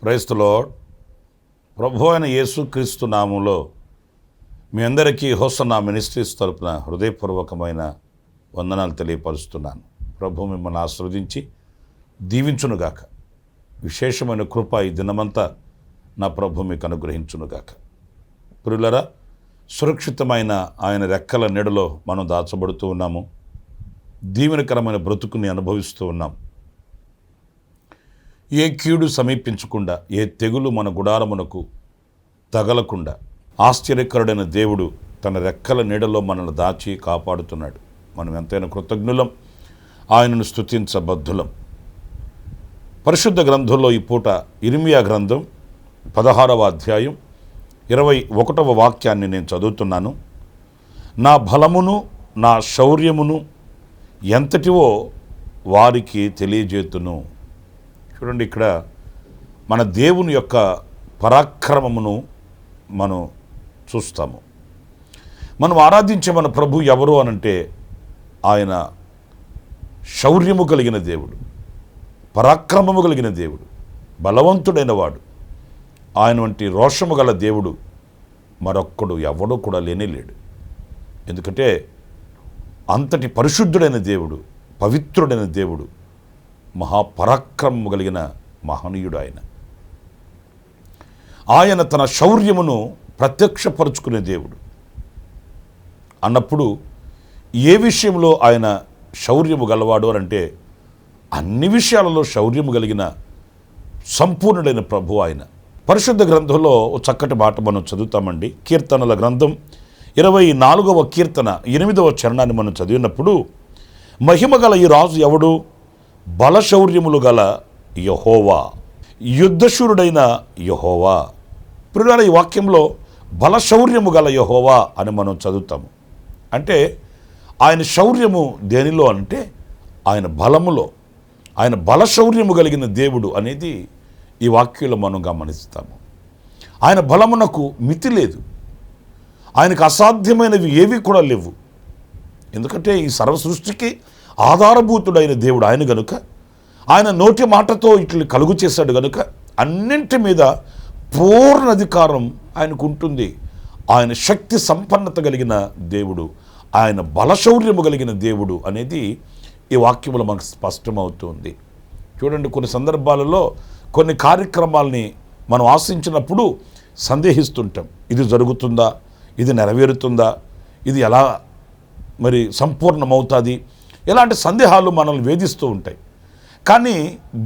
Praise the lord. ప్రభు అయిన యేసుక్రీస్తు నామములో మీ అందరికీ హోసన్నా మినిస్ట్రీస్ తరపున హృదయపూర్వకమైన వందనాలు తెలియపరుస్తున్నాను. ప్రభు మిమ్మల్ని ఆశీర్వదించి దీవించునుగాక. విశేషమైన కృప ఈ దినమంతా నా ప్రభు మీకు అనుగ్రహించునుగాక. ప్రియులారా, సురక్షితమైన ఆయన రెక్కల నీడలో మనం దాచబడుతూ ఉన్నాము. దీవెనకరమైన బ్రతుకుని అనుభవిస్తూ ఉన్నాం. ఏ కీడు సమీపించకుండా, ఏ తెగులు మన గుడారమునకు తగలకుండా ఆశ్చర్యకరుడైన దేవుడు తన రెక్కల నీడలో మనల్ని దాచి కాపాడుతున్నాడు. మనం ఎంతైనా కృతజ్ఞులం, ఆయనను స్తుతించబద్ధులం. పరిశుద్ధ గ్రంథంలో ఈ పూట ఇర్మియా గ్రంథం 16వ అధ్యాయం 21వ వాక్యాన్ని నేను చదువుతున్నాను. నా బలమును నా శౌర్యమును ఎంతటివో వారికి తెలియజేతును. చూడండి, ఇక్కడ మన దేవుని యొక్క పరాక్రమమును మనం చూస్తాము. మనం ఆరాధించే మన ప్రభు ఎవరు అనంటే ఆయన శౌర్యము కలిగిన దేవుడు, పరాక్రమము కలిగిన దేవుడు, బలవంతుడైన వాడు. ఆయన వంటి రోషము గల దేవుడు మరొక్కడు ఎవడూ కూడా లేనేలేడు. ఎందుకంటే అంతటి పరిశుద్ధుడైన దేవుడు, పవిత్రుడైన దేవుడు, మహాపరాక్రమము కలిగిన మహనీయుడు ఆయన. ఆయన తన శౌర్యమును ప్రత్యక్షపరుచుకునే దేవుడు అన్నప్పుడు ఏ విషయంలో ఆయన శౌర్యము గలవాడు అంటే అన్ని విషయాలలో శౌర్యము కలిగిన సంపూర్ణుడైన ప్రభు ఆయన. పరిశుద్ధ గ్రంథంలో చక్కటి మాట మనం చదువుతామండి. కీర్తనల గ్రంథం 24వ కీర్తన 8వ చరణాన్ని మనం చదివినప్పుడు, మహిమ గల ఈ రాజు ఎవడు? బలశౌర్యములు గల యెహోవా, యుద్ధశూరుడైన యెహోవా. ప్రియులారా, ఈ వాక్యంలో బలశౌర్యము గల యెహోవా అని మనం చదువుతాము. అంటే ఆయన శౌర్యము దేనిలో అంటే ఆయన బలములో, ఆయన బలశౌర్యము కలిగిన దేవుడు అనేది ఈ వాక్యంలో మనం గమనిస్తాము. ఆయన బలమునకు మితి లేదు. ఆయనకు అసాధ్యమైనవి ఏవి కూడా లేవు. ఎందుకంటే ఈ సర్వ సృష్టికి ఆధారభూతుడైన దేవుడు ఆయన గనుక, ఆయన నోటి మాటతో ఇట్లు కలుగు చేశాడు గనుక అన్నింటి మీద పూర్ణ అధికారం ఆయనకు ఉంటుంది. ఆయన శక్తి సంపన్నత కలిగిన దేవుడు, ఆయన బలశౌర్యము కలిగిన దేవుడు అనేది ఈ వాక్యములో మనకు స్పష్టమవుతుంది. చూడండి, కొన్ని సందర్భాలలో కొన్ని కార్యక్రమాలని మనం ఆశించినప్పుడు సందేహిస్తుంటాం. ఇది జరుగుతుందా, ఇది నెరవేరుతుందా, ఇది ఎలా మరి సంపూర్ణమవుతుంది, ఇలాంటి సందేహాలు మనల్ని వేధిస్తూ ఉంటాయి. కానీ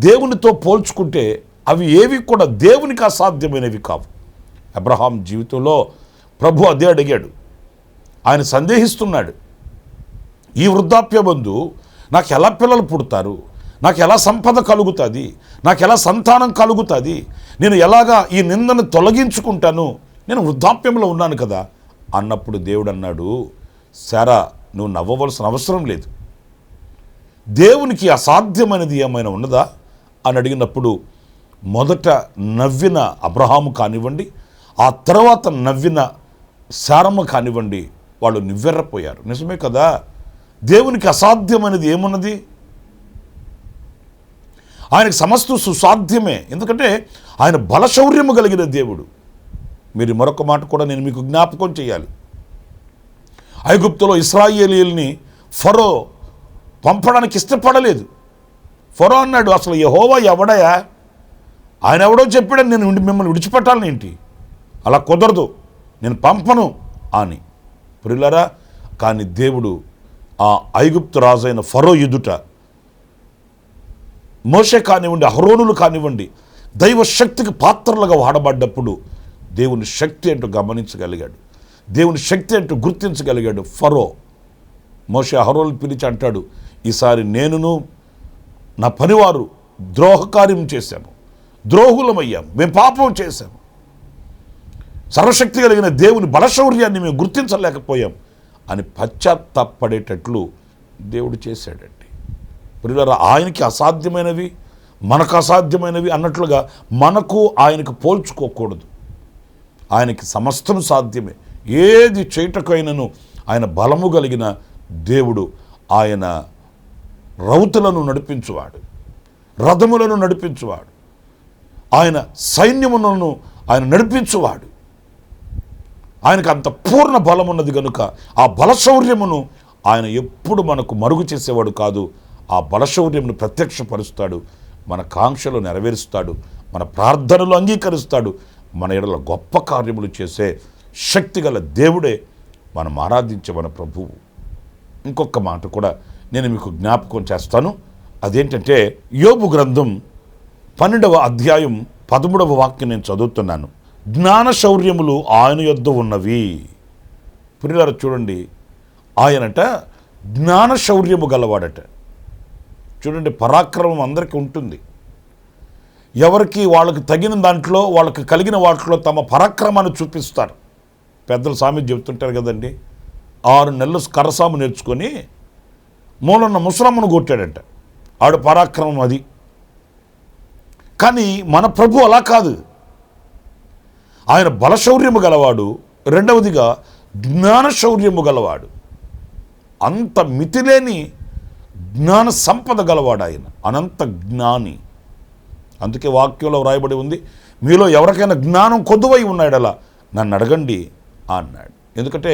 దేవునితో పోల్చుకుంటే అవి ఏవి కూడా దేవునికి అసాధ్యమైనవి కావు. అబ్రహాం జీవితంలో ప్రభు అదే అడిగాడు. ఆయన సందేహిస్తున్నాడు, ఈ వృద్ధాప్యమందు నాకు ఎలా పిల్లలు పుడతారు, నాకు ఎలా సంపద కలుగుతుంది, నాకు ఎలా సంతానం కలుగుతుంది, నేను ఎలాగా ఈ నిందను తొలగించుకుంటాను, నేను వృద్ధాప్యంలో ఉన్నాను కదా అన్నప్పుడు దేవుడు అన్నాడు, శారా, నువ్వు నవ్వవలసిన అవసరం లేదు. దేవునికి అసాధ్యమైనది ఏమైనా ఉన్నదా అని అడిగినప్పుడు మొదట నవ్విన అబ్రహాము కానివ్వండి, ఆ తర్వాత నవ్విన శారమ్మ కానివ్వండి, వాళ్ళు నివ్వెర్రపోయారు. నిజమే కదా, దేవునికి అసాధ్యమైనది ఏమున్నది? ఆయనకు సమస్తం సుసాధ్యమే. ఎందుకంటే ఆయన బలశౌర్యము కలిగిన దేవుడు. మీరు మరొక మాట కూడా నేను మీకు జ్ఞాపకం చేయాలి. ఐగుప్తులో ఇశ్రాయేలీయుల్ని ఫరో పంపడానికి ఇష్టపడలేదు. ఫరో అన్నాడు, అసలు యెహోవా ఎవడయా? ఆయన ఎవడో చెప్పాడని నేను మిమ్మల్ని విడిచిపెట్టాలని ఏంటి? అలా కుదరదు, నేను పంపను అని. ప్రియులారా, కానీ దేవుడు ఆ ఐగుప్తు రాజైన ఫరో ఎదుట మోషే కానివ్వండి, అహరోనులు కానివ్వండి, దైవ శక్తికి పాత్రలుగా వాడబడ్డప్పుడు దేవుని శక్తి అంటూ గమనించగలిగాడు, దేవుని శక్తి అంటూ గుర్తించగలిగాడు ఫరో. మోషే అహరోనులు పిలిచి అంటాడు, ఈసారి నేనును నా పనివారు ద్రోహకార్యం చేశాము, ద్రోహులమయ్యాం, మేము పాపం చేశాము, సర్వశక్తి కలిగిన దేవుని బలశౌర్యాన్ని మేము గుర్తించలేకపోయాం అని పశ్చాత్తాపడేటట్లు దేవుడు చేశాడండి. ప్రియులారా, ఆయనకి అసాధ్యమైనవి మనకు అసాధ్యమైనవి అన్నట్లుగా మనకు ఆయనకు పోల్చుకోకూడదు. ఆయనకి సమస్తం సాధ్యమే. ఏది చేయటకైనను ఆయన బలము కలిగిన దేవుడు. ఆయన రౌతులను నడిపించువాడు, రథములను నడిపించువాడు, ఆయన సైన్యములను ఆయన నడిపించువాడు. ఆయనకు అంత పూర్ణ బలం ఉన్నది కనుక ఆ బలశౌర్యమును ఆయన ఎప్పుడు మనకు మరుగు చేసేవాడు కాదు. ఆ బలశౌర్యమును ప్రత్యక్షపరుస్తాడు, మన కాంక్షలు నెరవేరుస్తాడు, మన ప్రార్థనలు అంగీకరిస్తాడు, మన ఎడల గొప్ప కార్యములు చేసే శక్తిగల దేవుడే మనం ఆరాధించే మన ప్రభువు. ఇంకొక మాట కూడా నేను మీకు జ్ఞాపకం చేస్తాను. అదేంటంటే యోబు గ్రంథం 12వ అధ్యాయం 13వ వాక్యం నేను చదువుతున్నాను. జ్ఞాన శౌర్యములు ఆయన యొద్ద ఉన్నవి. ప్రియులారా చూడండి, ఆయనట జ్ఞాన శౌర్యము గలవాడట. చూడండి, పరాక్రమం అందరికీ ఉంటుంది. ఎవరికి వాళ్ళకి తగిన దాంట్లో, వాళ్ళకి కలిగిన వాటిలో తమ పరాక్రమాన్ని చూపిస్తారు. పెద్దలు సామెత చెబుతుంటారు కదండి, 6 నెలలు కరసాము నేర్చుకొని మూలన్న ముసలమ్మను కొట్టాడంట. ఆడు పరాక్రమం అది. కానీ మన ప్రభు అలా కాదు. ఆయన బలశౌర్యము గలవాడు, రెండవదిగా జ్ఞాన శౌర్యము గలవాడు. అంత మితిలేని జ్ఞాన సంపద గలవాడు ఆయన, అనంత జ్ఞాని. అందుకే వాక్యంలో వ్రాయబడి ఉంది, మీలో ఎవరికైనా జ్ఞానం కొద్దువై ఉన్నాడలా నన్ను అడగండి అన్నాడు. ఎందుకంటే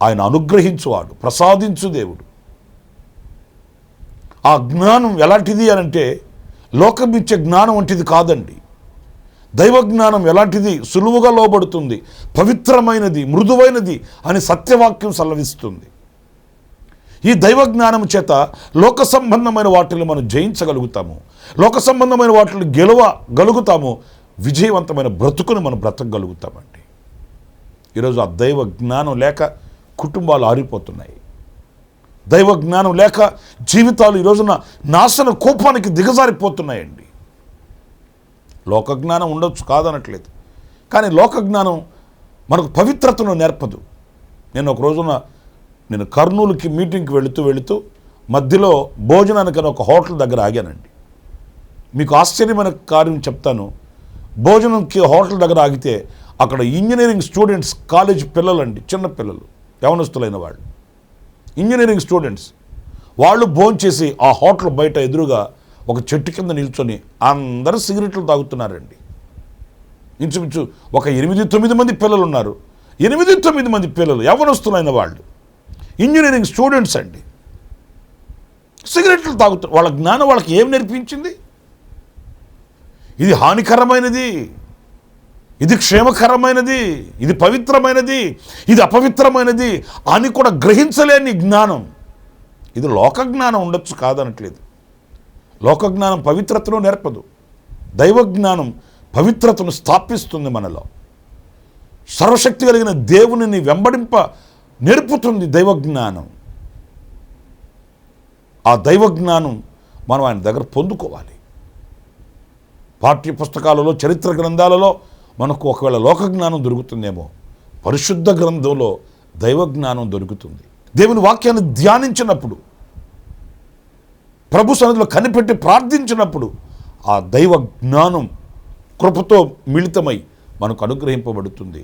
ఆయన అనుగ్రహించువాడు, ప్రసాదించు దేవుడు. ఆ జ్ఞానం ఎలాంటిది అనంటే లోకం ఇచ్చే జ్ఞానం వంటిది కాదండి. దైవ జ్ఞానం ఎలాంటిది, సులువుగా లోబడుతుంది, పవిత్రమైనది, మృదువైనది అని సత్యవాక్యం సెలవిస్తుంది. ఈ దైవ జ్ఞానం చేత లోక సంబంధమైన వాటిని మనం జయించగలుగుతాము, లోక సంబంధమైన వాటిని గెలవగలుగుతాము, విజయవంతమైన బ్రతుకుని మనం బ్రతకగలుగుతామండి. ఈరోజు ఆ దైవ జ్ఞానం లేక కుటుంబాలు ఆరిపోతున్నాయి. దైవ జ్ఞానం లేక జీవితాలు ఈరోజున నాశన కోపానికి దిగజారిపోతున్నాయండి. లోకజ్ఞానం ఉండొచ్చు, కాదనట్లేదు, కానీ లోకజ్ఞానం మనకు పవిత్రతను నేర్పదు. నేను ఒక రోజున కర్నూలుకి మీటింగ్కి వెళుతూ మధ్యలో భోజనానికని ఒక హోటల్ దగ్గర ఆగానండి. మీకు ఆశ్చర్యమైన కార్యం చెప్తాను. భోజనంకి హోటల్ దగ్గర ఆగితే అక్కడ ఇంజనీరింగ్ స్టూడెంట్స్, కాలేజ్ పిల్లలండి, చిన్న పిల్లలు, యవనస్తులైన వాళ్ళు, ఇంజనీరింగ్ స్టూడెంట్స్, వాళ్ళు భోంచేసి ఆ హోటల్ బయట ఎదురుగా ఒక చెట్టు కింద నిల్చొని అందరూ సిగరెట్లు తాగుతున్నారండి. ఇంచుమించు ఒక 8-9 మంది పిల్లలు ఉన్నారు. 8-9 మంది పిల్లలు, యవనస్తులైన వాళ్ళు, ఇంజనీరింగ్ స్టూడెంట్స్ అండి, సిగరెట్లు తాగుతారు. వాళ్ళ జ్ఞానం వాళ్ళకి ఏం నేర్పించింది? ఇది హానికరమైనది, ఇది క్షేమకరమైనది, ఇది పవిత్రమైనది, ఇది అపవిత్రమైనది అని కూడా గ్రహించలేని జ్ఞానం. ఇది లోక జ్ఞానం ఉండొచ్చు, కాదనట్లేదు. లోకజ్ఞానం పవిత్రతను నేర్పదు. దైవ జ్ఞానం పవిత్రతను స్థాపిస్తుంది మనలో. సర్వశక్తి కలిగిన దేవునిని వెంబడింప నేర్పుతుంది దైవ జ్ఞానం. ఆ దైవ జ్ఞానం మనం ఆయన దగ్గర పొందుకోవాలి. పాఠ్య పుస్తకాలలో, చరిత్ర గ్రంథాలలో మనకు ఒకవేళ లోక జ్ఞానం దొరుకుతుందేమో, పరిశుద్ధ గ్రంథంలో దైవ జ్ఞానం దొరుకుతుంది. దేవుని వాక్యాన్ని ధ్యానించినప్పుడు, ప్రభు సన్నిధిలో కనిపెట్టి ప్రార్థించినప్పుడు ఆ దైవ జ్ఞానం కృపతో మిళితమై మనకు అనుగ్రహింపబడుతుంది.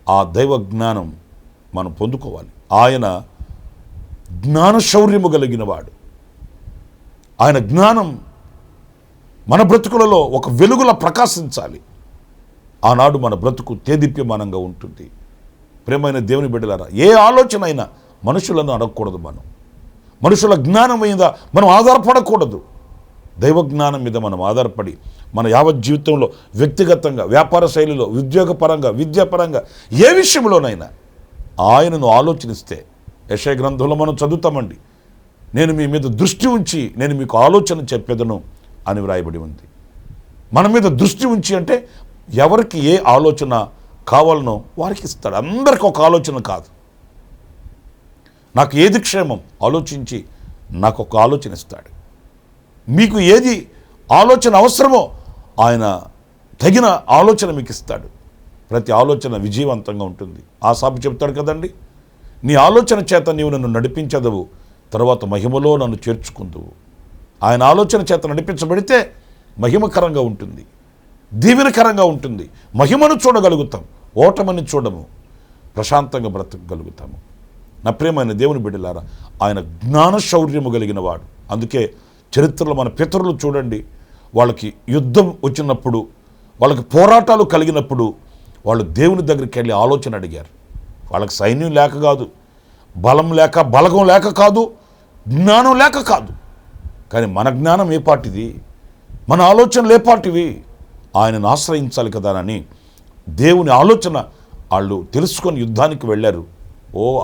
ఆ దైవ జ్ఞానం మనం పొందుకోవాలి. ఆయన జ్ఞాన శౌర్యము కలిగిన వాడు. ఆయన జ్ఞానం మన బ్రతుకులలో ఒక వెలుగులా ప్రకాశించాలి. ఆనాడు మన బ్రతుకు తేదీప్యమానంగా ఉంటుంది. ప్రియమైన దేవుని బిడ్డలారా, ఏ ఆలోచన అయినా మనుషులను అడగకూడదు. మనుషుల జ్ఞానం మీద మనం ఆధారపడకూడదు. దైవ జ్ఞానం మీద మనం ఆధారపడి మన యావత్ జీవితంలో, వ్యక్తిగతంగా, వ్యాపార శైలిలో, ఉద్యోగపరంగా, విద్యాపరంగా, ఏ విషయంలోనైనా ఆయనను ఆలోచనిస్తే, యెషయా గ్రంథంలో మనం చదువుతామండి, నేను మీ మీద దృష్టి ఉంచి నేను మీకు ఆలోచన చెప్పేదను అని వ్రాయబడి ఉంది. మన మీద దృష్టి ఉంచి అంటే ఎవరికి ఏ ఆలోచన కావాలనో వారికి ఇస్తాడు. అందరికీ ఒక ఆలోచన కాదు. నాకు ఏది క్షేమం ఆలోచించి నాకు ఒక ఆలోచన ఇస్తాడు. మీకు ఏది ఆలోచన అవసరమో ఆయన తగిన ఆలోచన మీకు ఇస్తాడు. ప్రతి ఆలోచన విజయవంతంగా ఉంటుంది. ఆసాపు చెప్తాడు కదండి, నీ ఆలోచన చేత నీవు నన్ను నడిపించదవు, తర్వాత మహిమలో నన్ను చేర్చుకుందువు. ఆయన ఆలోచన చేత నడిపించబడితే మహిమకరంగా ఉంటుంది, దీవెనకరంగా ఉంటుంది. మహిమను చూడగలుగుతాం, ఓటమని చూడము, ప్రశాంతంగా బ్రతకగలుగుతాము. నా ప్రియమైన దేవుని బిడ్డలారా, ఆయన జ్ఞాన శౌర్యము కలిగిన వాడు. అందుకే చరిత్రలో మన పితరులు చూడండి, వాళ్ళకి యుద్ధం వచ్చినప్పుడు వాళ్ళకి పోరాటాలు కలిగినప్పుడు వాళ్ళు దేవుని దగ్గరికి వెళ్ళి ఆలోచన అడిగారు. వాళ్ళకి సైన్యం లేక కాదు, బలం లేక, బలగం లేక కాదు, జ్ఞానం లేక కాదు. కానీ మన జ్ఞానం ఏ పాటిది, మన ఆలోచనలు ఏ పాటివి? ఆయనను ఆశ్రయించాలి కదా అని దేవుని ఆలోచన వాళ్ళు తెలుసుకొని యుద్ధానికి వెళ్ళారు.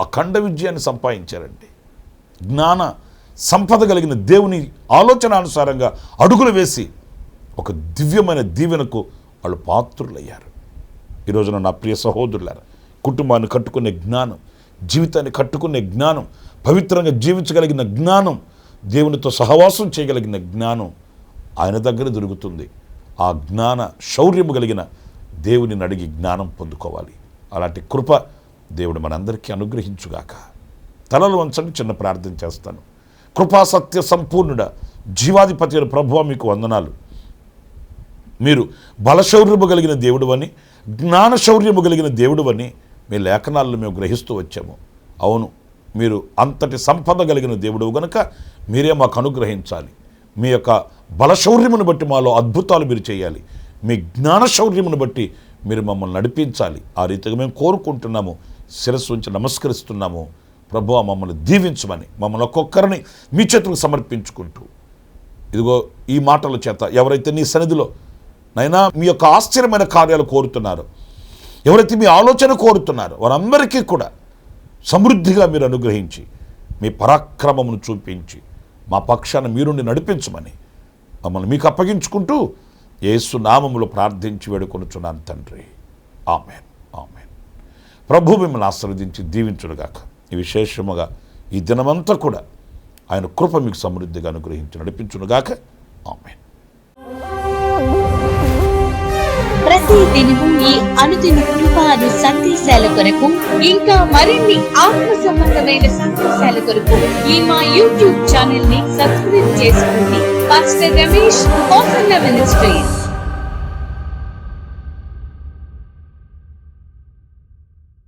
అఖండ విజయాన్ని సంపాదించారండి. జ్ఞాన సంపద కలిగిన దేవుని ఆలోచన అనుసారంగా అడుగులు వేసి ఒక దివ్యమైన దీవెనకు వాళ్ళు పాత్రులయ్యారు. ఈరోజున నా ప్రియ సహోదరులారా, కుటుంబాన్ని కట్టుకునే జ్ఞానం, జీవితాన్ని కట్టుకునే జ్ఞానం, పవిత్రంగా జీవించగలిగిన జ్ఞానం, దేవునితో సహవాసం చేయగలిగిన జ్ఞానం ఆయన దగ్గర దొరుకుతుంది. ఆ జ్ఞాన శౌర్యము కలిగిన దేవునిని అడిగి జ్ఞానం పొందుకోవాలి. అలాంటి కృప దేవుడు మనందరికీ అనుగ్రహించుగాక. తలలు వంచండి, చిన్న ప్రార్థన చేస్తాను. కృపా సత్య సంపూర్ణుడ, జీవాధిపతి అయిన ప్రభువా, మీకు వందనాలు. మీరు బలశౌర్యము కలిగిన దేవుడు అని, జ్ఞాన శౌర్యము కలిగిన దేవుడు అని మీ లేఖనాలను మేము గ్రహిస్తూ వచ్చాము. అవును, మీరు అంతటి సంపద కలిగిన దేవుడు గనుక మీరే మాకు అనుగ్రహించాలి. మీ యొక్క బలశౌర్యమును బట్టి మాలో అద్భుతాలు మీరు చేయాలి. మీ జ్ఞాన శౌర్యమును బట్టి మీరు మమ్మల్ని నడిపించాలి. ఆ రీతిగా మేము కోరుకుంటున్నాము, శిరస్సు ఉంచి నమస్కరిస్తున్నాము. ప్రభువా, మమ్మల్ని దీవించమని, మమ్మల్ని ఒక్కొక్కరిని మీ చేతులకు సమర్పించుకుంటూ, ఇదిగో ఈ మాటల చేత ఎవరైతే నీ సన్నిధిలో నైనా మీ యొక్క ఆశ్చర్యమైన కార్యాలు కోరుతున్నారో, ఎవరైతే మీ ఆలోచన కోరుతున్నారో, వారందరికీ కూడా సమృద్ధిగా మీరు అనుగ్రహించి, మీ పరాక్రమమును చూపించి, మా పక్షాన మీరుండి నడిపించమని మమ్మల్ని మీకు అప్పగించుకుంటూ యేసు నామములో ప్రార్థించి వేడుకొనుచున్నాను తండ్రి. ఆమేన్, ఆమేన్. ప్రభు మిమ్మల్ని ఆశీర్వదించి దీవించునుగాక. ఈ విశేషముగా ఈ దినమంతా కూడా ఆయన కృప మీకు సమృద్ధిగా అనుగ్రహించి నడిపించునుగాక. ఆమేన్. ప్రతి దినము ఈ అనుదిన కృపాను సందేశాల కొరకు, ఇంకా మరిన్ని ఆత్మ సంబంధమైన సందేశాల కొరకు ఈ మా యూట్యూబ్ ఛానల్ ని సబ్స్క్రైబ్ చేసుకోండి. Pastor Ramesh, ministries.